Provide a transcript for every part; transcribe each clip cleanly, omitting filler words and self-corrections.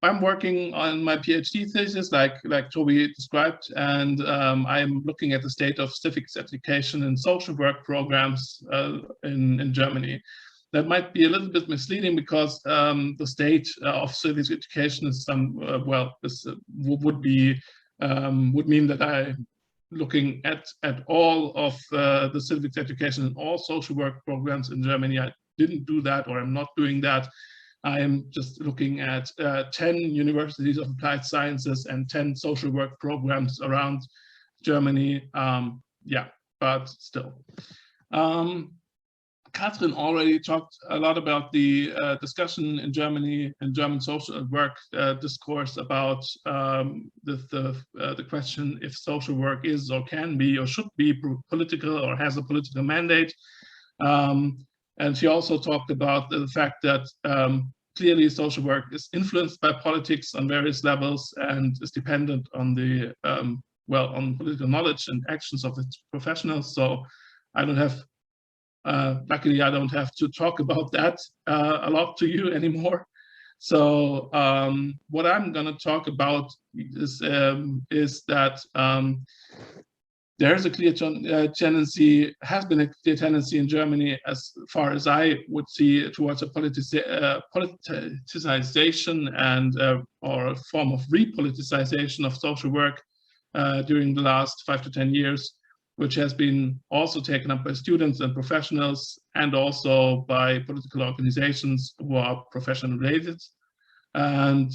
I'm working on my PhD thesis, like Toby described, and I'm looking at the state of civics education and social work programs in Germany. That might be a little bit misleading because the state of civics education is would mean that I'm looking at all of the civics education and all social work programs in Germany. I didn't do that, or I'm not doing that. I am just looking at 10 universities of applied sciences and 10 social work programs around Germany. Yeah, but still. Katrin already talked a lot about the discussion in Germany and German social work discourse about the question if social work is or can be or should be political or has a political mandate. And she also talked about the fact that clearly social work is influenced by politics on various levels and is dependent on the on political knowledge and actions of its professionals. So I don't have luckily, I don't have to talk about that a lot to you anymore. So what I'm going to talk about is that there's a clear tendency, has been a clear tendency in Germany, as far as I would see, towards a politicization and or a form of repoliticization of social work during the last 5 to 10 years. Which has been also taken up by students and professionals and also by political organizations who are profession related. And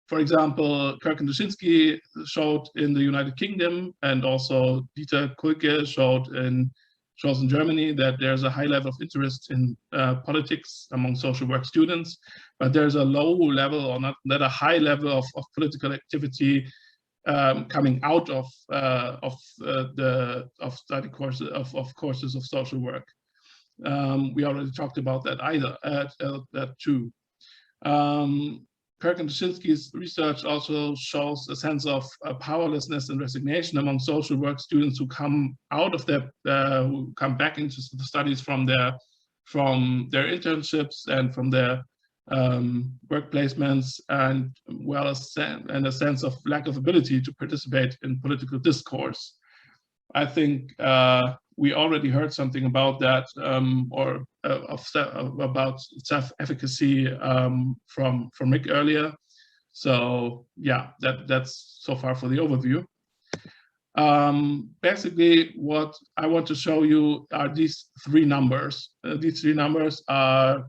for example, Kirk and Dushinsky showed in the United Kingdom, and also Dieter Kulke shows in Germany that there's a high level of interest in politics among social work students, but there's a low level or not a high level of political activity coming out of study courses of courses of social work. We already talked about that that too. Kirk and Dushinsky's research also shows a sense of powerlessness and resignation among social work students who come out of their who come back into the studies from their internships and from their work placements, and and a sense of lack of ability to participate in political discourse. I think we already heard something about that, about self-efficacy from Rick earlier. So yeah, that's so far for the overview. Basically, what I want to show you are these three numbers. These three numbers are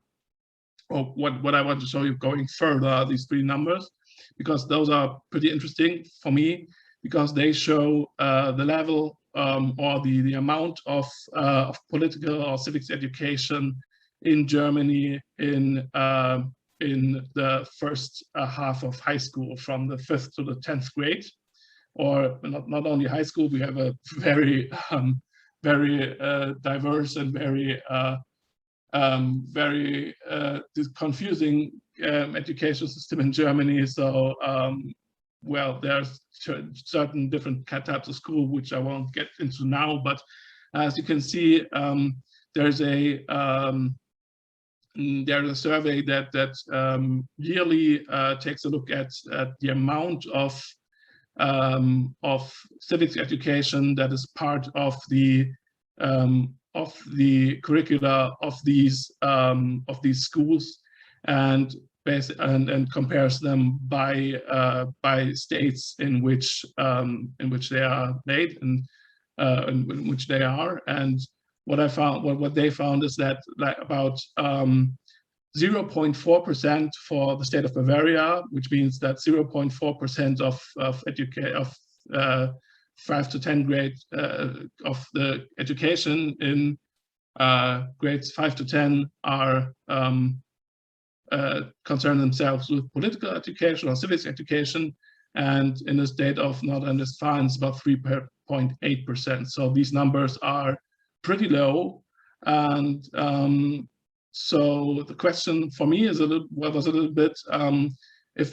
what I want to show you going further are these three numbers, because those are pretty interesting for me, because they show the level or the amount of political or civics education in Germany in the first half of high school, from the 5th to the 10th grade, or not only high school. We have a very diverse and very confusing education system in Germany. So well, there's certain different types of school which I won't get into now, but as you can see, there's a survey that yearly takes a look at the amount of civics education that is part of the curricula of these schools, and compares them by states in which they are made and in which they are. And what they found is that like about 0.4% for the state of Bavaria, which means that 0.4% of 5 to 10 grade of the education in grades 5 to 10 are concern themselves with political education or civics education, and in the state of North Rhine-Westphalia it's about 3.8%. So these numbers are pretty low, and so the question for me is was a little bit if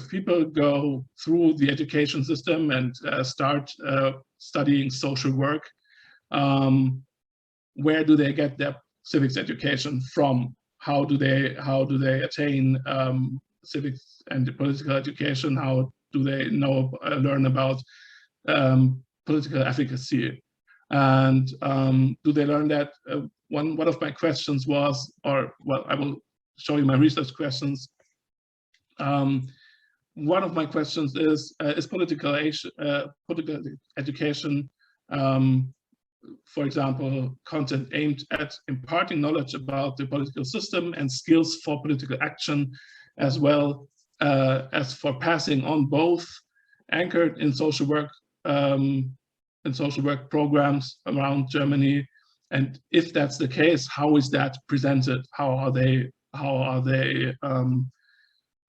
people go through the education system and start studying social work, where do they get their civics education from. How do they attain civics and political education? How do they learn about political efficacy? And do they learn that? One of my questions was, or well, I will show you my research questions. One of my questions is political education, for example, content aimed at imparting knowledge about the political system and skills for political action, as well as for passing on both, anchored in social work programs around Germany? And if that's the case, how is that presented? How are they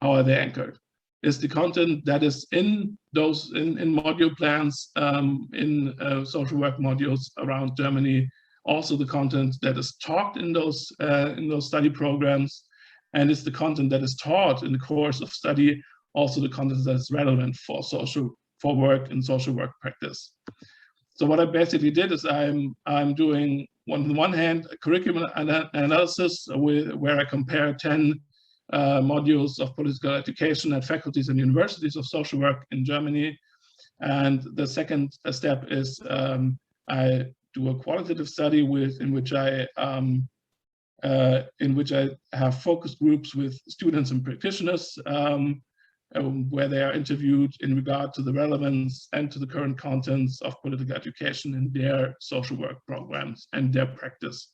anchored? Is the content that is in those in module plans in social work modules around Germany also the content that is taught in those study programs? And is the content that is taught in the course of study also the content that is relevant for work and social work practice? So what I basically did is I'm doing on the one hand a curriculum analysis where I compare 10 modules of political education at faculties and universities of social work in Germany. And the second step is I do a qualitative study in which I have focus groups with students and practitioners where they are interviewed in regard to the relevance and to the current contents of political education in their social work programs and their practice.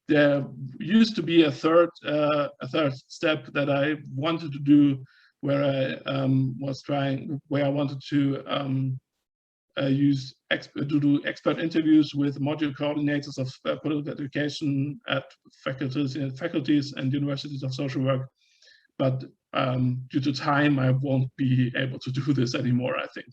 There used to be a third step that I wanted to do, where I wanted to do expert interviews with module coordinators of political education at faculties and universities of social work. But due to time, I won't be able to do this anymore, I think.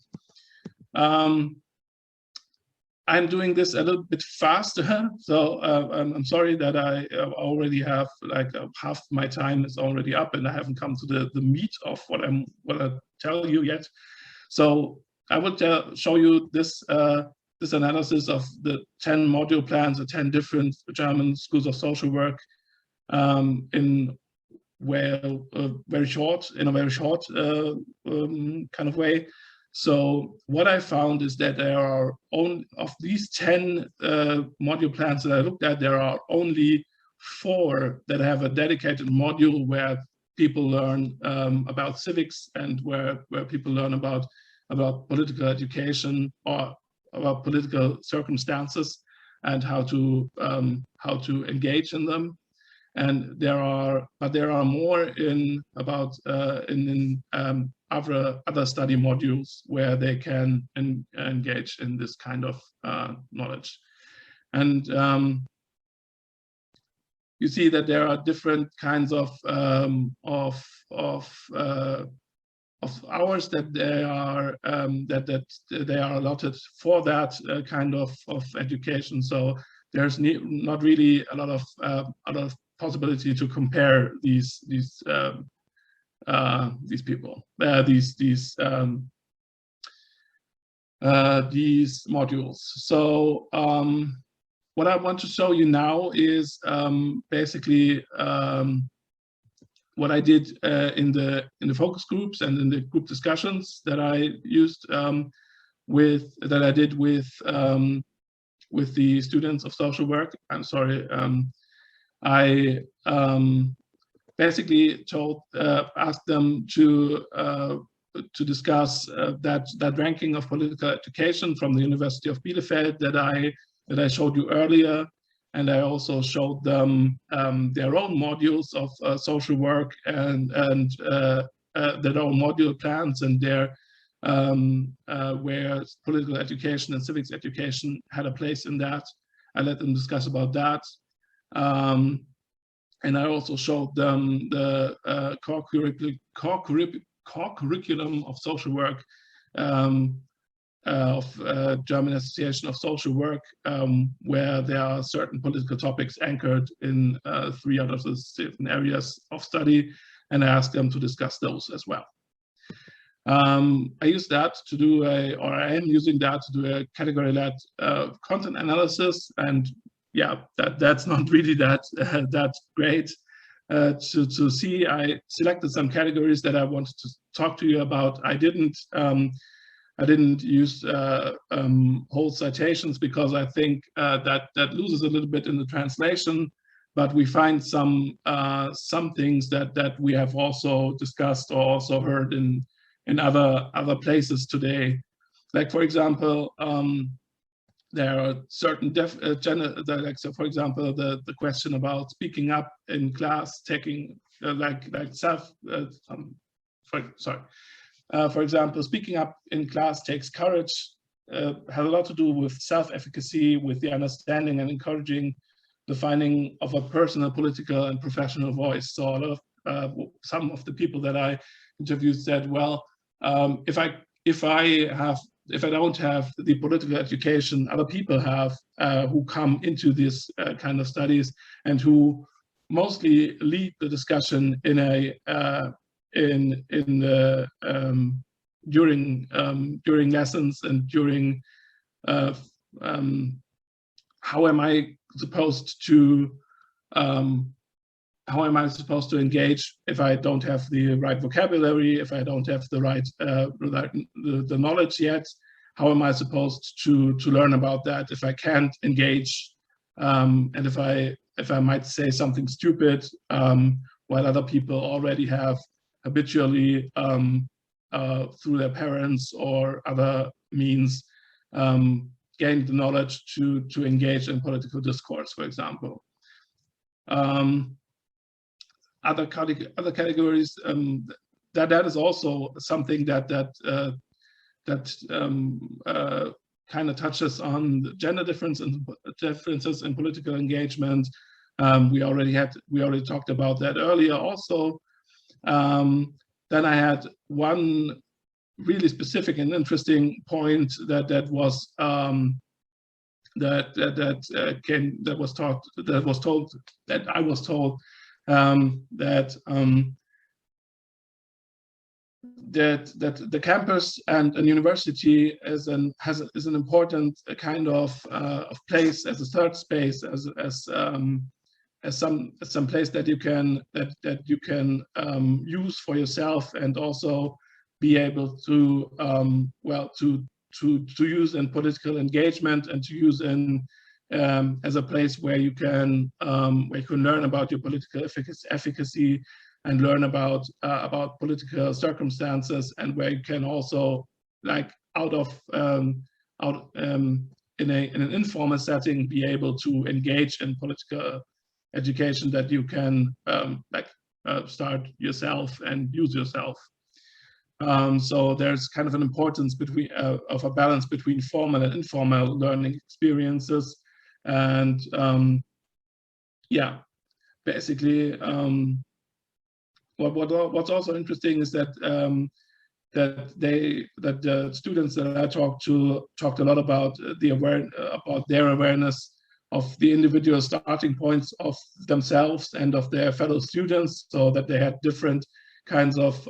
I'm doing this a little bit faster, so I'm sorry that I already have like half my time is already up, and I haven't come to the meat of what I tell you yet. So I will show you this this analysis of the 10 module plans, the 10 different German schools of social work, in a very short kind of way. So what I found is that there are only, of these 10 module plans that I looked at, there are only 4 that have a dedicated module where people learn about civics and where people learn about political education or about political circumstances and how to engage in them. And there are more in other study modules where they can engage in this kind of knowledge. And you see that there are different kinds of hours that they are allotted for that kind of education. So there's not really a lot of possibility to compare these people, these modules. So what I want to show you now is basically what I did in the focus groups and in the group discussions that I used with the students of social work. I'm sorry. I basically asked them to discuss that ranking of political education from the University of Bielefeld that I showed you earlier, and I also showed them their own modules of social work and their own module plans and their where political education and civics education had a place in that. I let them discuss about that. And I also showed them the core curriculum of social work of German Association of Social Work, where there are certain political topics anchored in 3 out of the 7 areas of study, and I asked them to discuss those as well. I used that to do I am using that to do a category-led content analysis, and yeah, that's not really that great to see. I selected some categories that I wanted to talk to you about. I didn't use whole citations because I think that loses a little bit in the translation. But we find some things that we have also discussed or also heard in other places today. Like, for example, there are certain so for example, the question about speaking up in class, taking for example, speaking up in class takes courage, has a lot to do with self-efficacy, with the understanding and encouraging the finding of a personal, political, and professional voice. So a lot of some of the people that I interviewed said, well, if I don't have the political education other people have, who come into this kind of studies and who mostly lead the discussion in a during lessons and during how am I supposed to engage if I don't have the right vocabulary, if I don't have the right the knowledge yet? How am I supposed to learn about that if I can't engage, and if I might say something stupid while other people already have habitually through their parents or other means gained the knowledge to engage in political discourse, for example. Other categories, that is also something that kind of touches on the gender differences in political engagement. We already talked about that earlier also. Then I had one really specific and interesting point that I was told that the campus and a university is an important kind of place, as a third space, as some place that you can use for yourself, and also be able to to use in political engagement, and to use in as a place where you can learn about your political efficacy and learn about political circumstances, and where you can also, like, in an informal setting, be able to engage in political education that you can start yourself and use yourself. So there's kind of an importance between of a balance between formal and informal learning experiences, and yeah, basically what's also interesting is that the students that I talked a lot about their awareness of the individual starting points of themselves and of their fellow students, so that they had different kinds of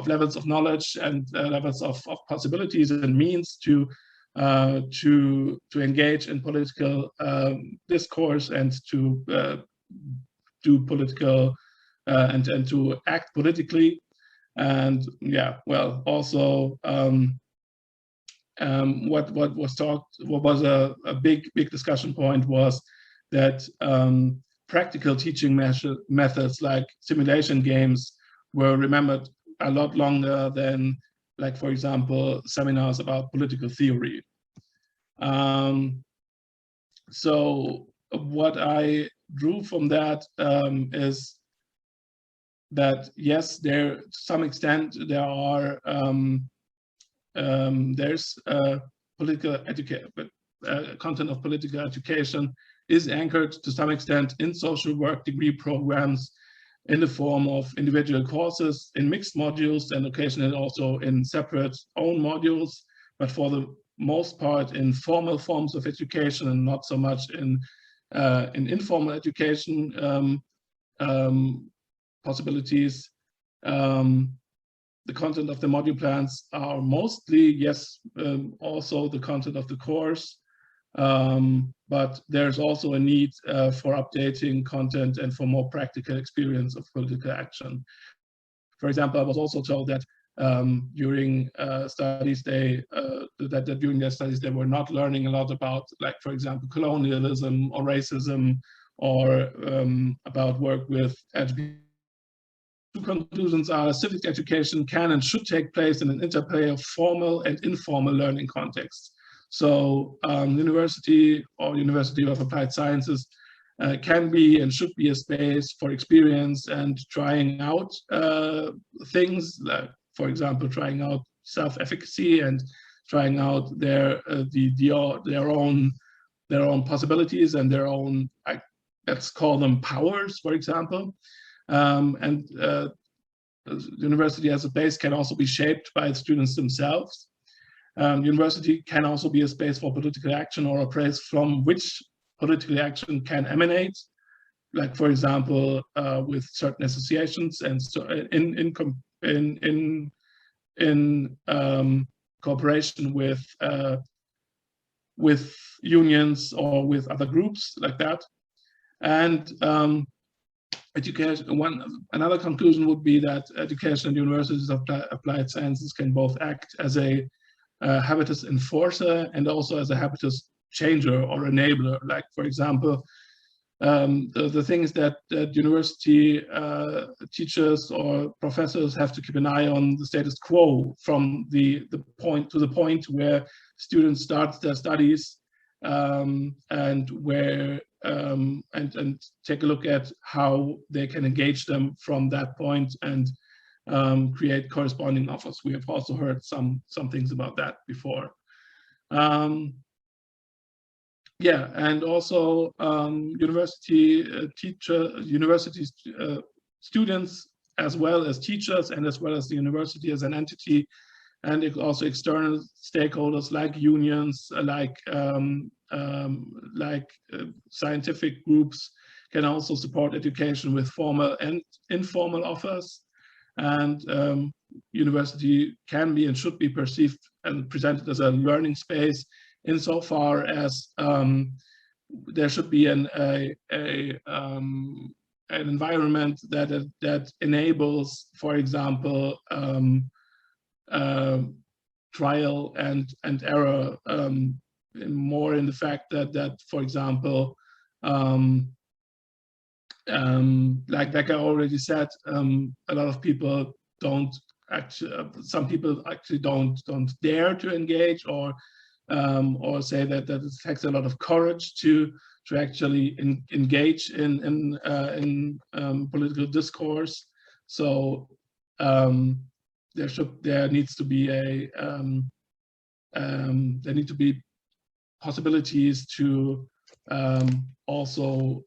levels of knowledge and levels of possibilities and means to engage in political discourse, and to do political and to act politically. And yeah, well, also what was a big discussion point was that practical teaching methods like simulation games were remembered a lot longer than, like, for example, seminars about political theory. So what I drew from that is that, yes, to some extent there are there's political education, but content of political education is anchored to some extent in social work degree programs in the form of individual courses in mixed modules, and occasionally also in separate own modules, but for the most part in formal forms of education, and not so much in informal education possibilities. The content of the module plans are mostly, yes, also the content of the course. But there's also a need for updating content and for more practical experience of political action. For example, I was also told that during studies, during their studies they were not learning a lot about, like, for example, colonialism or racism, or about work with LGBT. Two conclusions are: civic education can and should take place in an interplay of formal and informal learning contexts. So university or University of Applied Sciences can be and should be a space for experience and trying out things, like, for example, trying out self-efficacy and trying out their own possibilities and their own, let's call them, powers, for example. And university as a base can also be shaped by its students themselves. University can also be a space for political action, or a place from which political action can emanate, like, for example, with certain associations and so in cooperation with unions or with other groups like that. And education, another conclusion would be that education and universities of applied sciences can both act as a habitus enforcer and also as a habitus changer or enabler. Like, for example, the things that university teachers or professors have to keep an eye on the status quo from the point where students start their studies, and where and take a look at how they can engage them from that point and create corresponding offers. We have also heard some things about that before. Yeah, and also university students, as well as teachers, and as well as the university as an entity, and also external stakeholders like unions, like scientific groups, can also support education with formal and informal offers. And university can be and should be perceived and presented as a learning space, insofar as there should be an environment that enables, for example, trial and error, more in the fact that for example, like I already said, a lot of people don't actually, some people actually don't dare to engage, or say that it takes a lot of courage to actually engage in political discourse. So there needs to be there need to be possibilities to also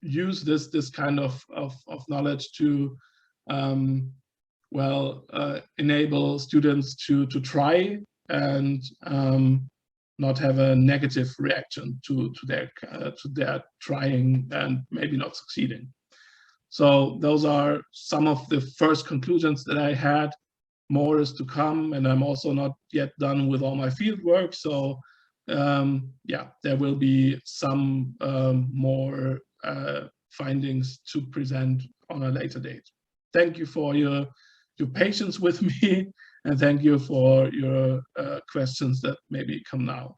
use this kind of knowledge to enable students to try and not have a negative reaction to their trying and maybe not succeeding. So those are some of the first conclusions that I had. More is to come, and I'm also not yet done with all my field work. So yeah, there will be some more findings to present on a later date. Thank you for your patience with me, and thank you for your questions that maybe come now.